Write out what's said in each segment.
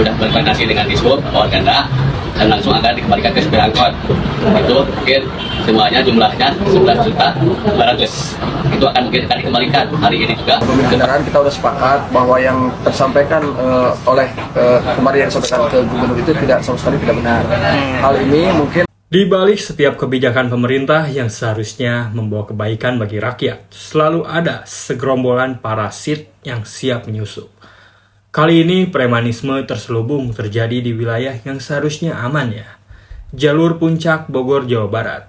sudah berkoordinasi dengan Dishub atau Organda dan langsung akan dikembalikan ke supir angkot. Itu mungkin semuanya jumlahnya 11.200.000. Itu akan mungkin akan dikembalikan hari ini juga. Pemilik kendaraan kita sudah sepakat bahwa yang tersampaikan oleh kemarin yang disampaikan ke gubernur itu tidak sama sekali tidak benar. Hal ini mungkin di balik setiap kebijakan pemerintah yang seharusnya membawa kebaikan bagi rakyat, selalu ada segerombolan parasit yang siap menyusup. Kali ini premanisme terselubung terjadi di wilayah yang seharusnya aman ya. Jalur Puncak Bogor, Jawa Barat.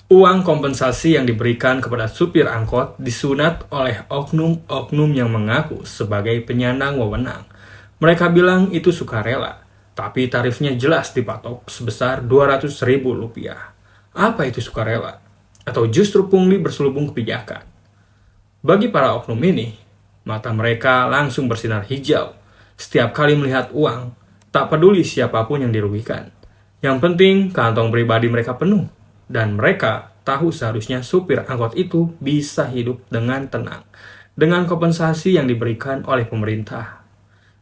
Uang kompensasi yang diberikan kepada supir angkot disunat oleh oknum-oknum yang mengaku sebagai penyandang wewenang. Mereka bilang itu sukarela, tapi tarifnya jelas dipatok sebesar Rp200.000. Apa itu sukarela? Atau justru pungli berselubung kebijakan? Bagi para oknum ini, mata mereka langsung bersinar hijau setiap kali melihat uang, tak peduli siapapun yang dirugikan. Yang penting kantong pribadi mereka penuh, dan mereka tahu seharusnya supir angkot itu bisa hidup dengan tenang, dengan kompensasi yang diberikan oleh pemerintah.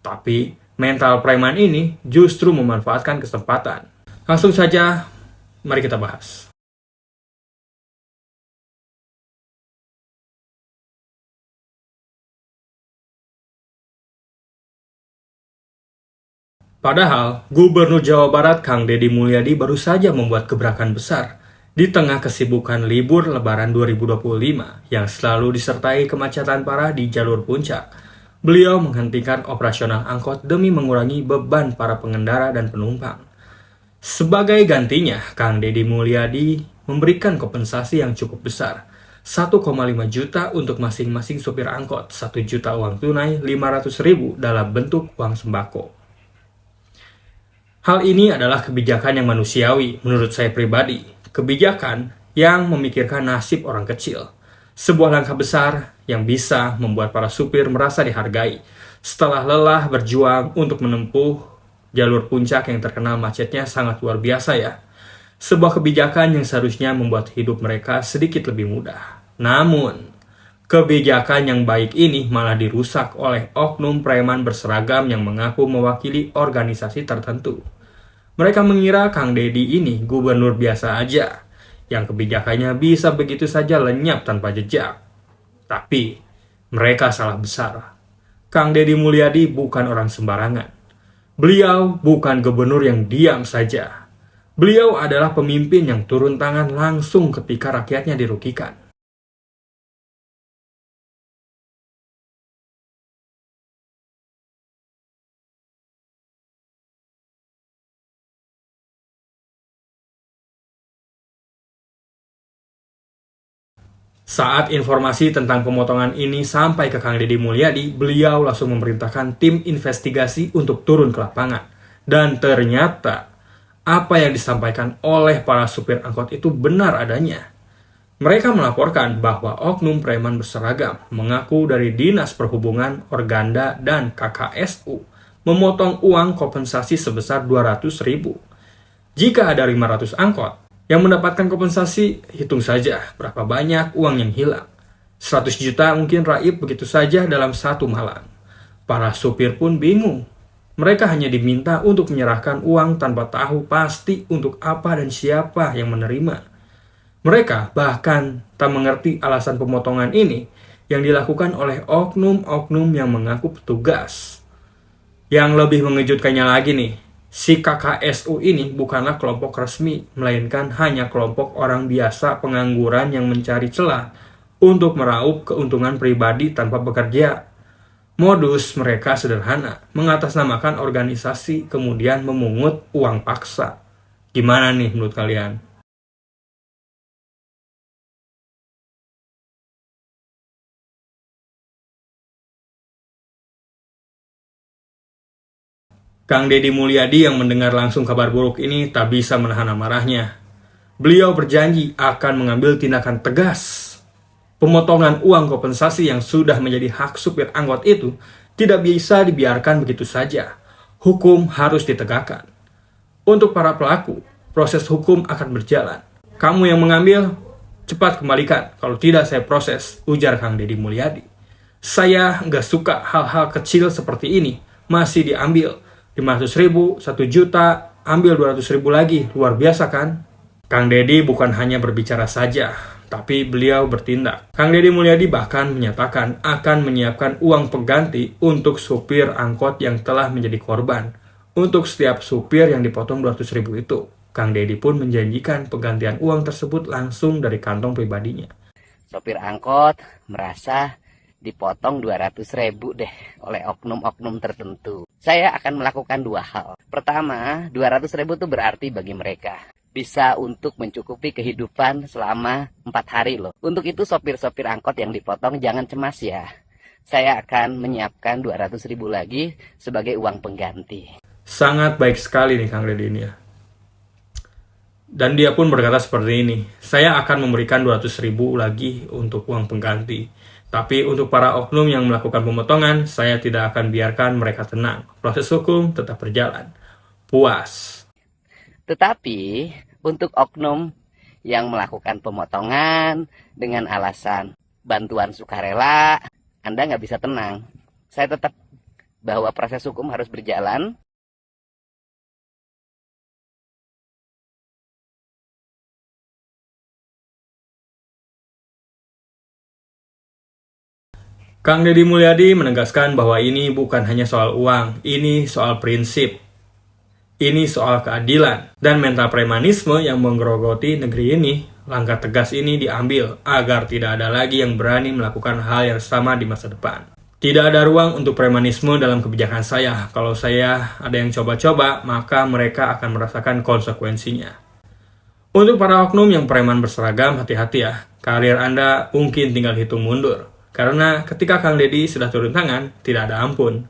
Tapi mental preman ini justru memanfaatkan kesempatan. Langsung saja, mari kita bahas. Padahal, Gubernur Jawa Barat Kang Deddy Mulyadi baru saja membuat gebrakan besar di tengah kesibukan libur Lebaran 2025 yang selalu disertai kemacetan parah di jalur puncak. Beliau menghentikan operasional angkot demi mengurangi beban para pengendara dan penumpang. Sebagai gantinya, Kang Deddy Mulyadi memberikan kompensasi yang cukup besar, 1,5 juta untuk masing-masing supir angkot, 1 juta uang tunai, 500.000 dalam bentuk uang sembako. Hal ini adalah kebijakan yang manusiawi menurut saya pribadi, kebijakan yang memikirkan nasib orang kecil. Sebuah langkah besar yang bisa membuat para supir merasa dihargai setelah lelah berjuang untuk menempuh jalur puncak yang terkenal macetnya sangat luar biasa ya. Sebuah kebijakan yang seharusnya membuat hidup mereka sedikit lebih mudah. Namun, kebijakan yang baik ini malah dirusak oleh oknum preman berseragam yang mengaku mewakili organisasi tertentu. Mereka mengira Kang Deddy ini gubernur biasa aja, yang kebijakannya bisa begitu saja lenyap tanpa jejak. Tapi, mereka salah besar. Kang Deddy Mulyadi bukan orang sembarangan. Beliau bukan gubernur yang diam saja. Beliau adalah pemimpin yang turun tangan langsung ketika rakyatnya dirugikan. Saat informasi tentang pemotongan ini sampai ke Kang Deddy Mulyadi, beliau langsung memerintahkan tim investigasi untuk turun ke lapangan. Dan ternyata, apa yang disampaikan oleh para supir angkot itu benar adanya. Mereka melaporkan bahwa oknum preman berseragam mengaku dari Dinas Perhubungan, Organda, dan KKSU memotong uang kompensasi sebesar 200.000. Jika ada 500 angkot yang mendapatkan kompensasi, hitung saja berapa banyak uang yang hilang. 100 juta mungkin raib begitu saja dalam satu malam. Para supir pun bingung. Mereka hanya diminta untuk menyerahkan uang tanpa tahu pasti untuk apa dan siapa yang menerima. Mereka bahkan tak mengerti alasan pemotongan ini yang dilakukan oleh oknum-oknum yang mengaku petugas. Yang lebih mengejutkannya lagi nih, si KKSU ini bukanlah kelompok resmi, melainkan hanya kelompok orang biasa pengangguran yang mencari celah untuk meraup keuntungan pribadi tanpa bekerja. Modus mereka sederhana, mengatasnamakan organisasi kemudian memungut uang paksa. Gimana nih menurut kalian? Kang Deddy Mulyadi yang mendengar langsung kabar buruk ini tak bisa menahan amarahnya. Beliau berjanji akan mengambil tindakan tegas. Pemotongan uang kompensasi yang sudah menjadi hak supir angkot itu tidak bisa dibiarkan begitu saja. Hukum harus ditegakkan. Untuk para pelaku, proses hukum akan berjalan. Kamu yang mengambil, cepat kembalikan. Kalau tidak saya proses, ujar Kang Deddy Mulyadi. Saya nggak suka hal-hal kecil seperti ini masih diambil. 500.000, 1 juta, ambil 200.000 lagi. Luar biasa kan? Kang Deddy bukan hanya berbicara saja, tapi beliau bertindak. Kang Deddy Mulyadi bahkan menyatakan akan menyiapkan uang pengganti untuk supir angkot yang telah menjadi korban. Untuk setiap supir yang dipotong 200.000 itu, Kang Deddy pun menjanjikan penggantian uang tersebut langsung dari kantong pribadinya. Sopir angkot merasa dipotong 200.000 deh oleh oknum-oknum tertentu. Saya akan melakukan 2 hal. Pertama, 200.000 itu berarti bagi mereka. Bisa untuk mencukupi kehidupan selama 4 hari loh. Untuk itu sopir-sopir angkot yang dipotong jangan cemas ya. Saya akan menyiapkan 200.000 lagi sebagai uang pengganti. Sangat baik sekali nih Kang Deddy ini ya. Dan dia pun berkata seperti ini, saya akan memberikan 200.000 lagi untuk uang pengganti. Tapi untuk para oknum yang melakukan pemotongan, saya tidak akan biarkan mereka tenang. Proses hukum tetap berjalan. Puas. Tetapi untuk oknum yang melakukan pemotongan dengan alasan bantuan sukarela, Anda nggak bisa tenang. Saya tetap bahwa proses hukum harus berjalan. Kang Deddy Mulyadi menegaskan bahwa ini bukan hanya soal uang, ini soal prinsip. Ini soal keadilan dan mental premanisme yang menggerogoti negeri ini. Langkah tegas ini diambil agar tidak ada lagi yang berani melakukan hal yang sama di masa depan. Tidak ada ruang untuk premanisme dalam kebijakan saya. Kalau saya ada yang coba-coba, maka mereka akan merasakan konsekuensinya. Untuk para oknum yang preman berseragam, hati-hati ya. Karir Anda mungkin tinggal hitung mundur. Karena ketika Kang Deddy sudah turun tangan, tidak ada ampun.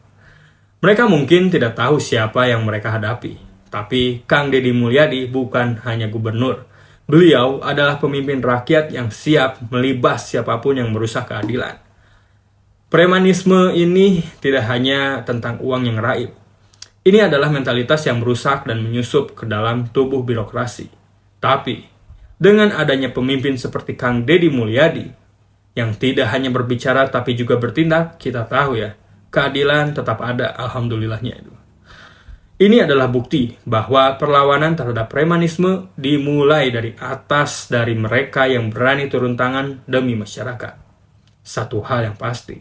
Mereka mungkin tidak tahu siapa yang mereka hadapi. Tapi Kang Deddy Mulyadi bukan hanya gubernur. Beliau adalah pemimpin rakyat yang siap melibas siapapun yang merusak keadilan. Premanisme ini tidak hanya tentang uang yang raib. Ini adalah mentalitas yang merusak dan menyusup ke dalam tubuh birokrasi. Tapi, dengan adanya pemimpin seperti Kang Deddy Mulyadi, yang tidak hanya berbicara tapi juga bertindak, kita tahu ya, keadilan tetap ada, alhamdulillahnya itu. Ini adalah bukti bahwa perlawanan terhadap premanisme dimulai dari atas, dari mereka yang berani turun tangan demi masyarakat. Satu hal yang pasti,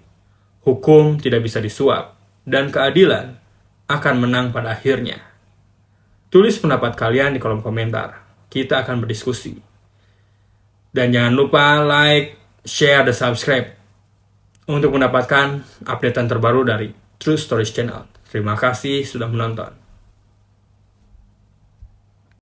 hukum tidak bisa disuap, dan keadilan akan menang pada akhirnya. Tulis pendapat kalian di kolom komentar, kita akan berdiskusi. Dan jangan lupa like, share, dan subscribe untuk mendapatkan updatean terbaru dari True Stories Channel. Terima kasih sudah menonton.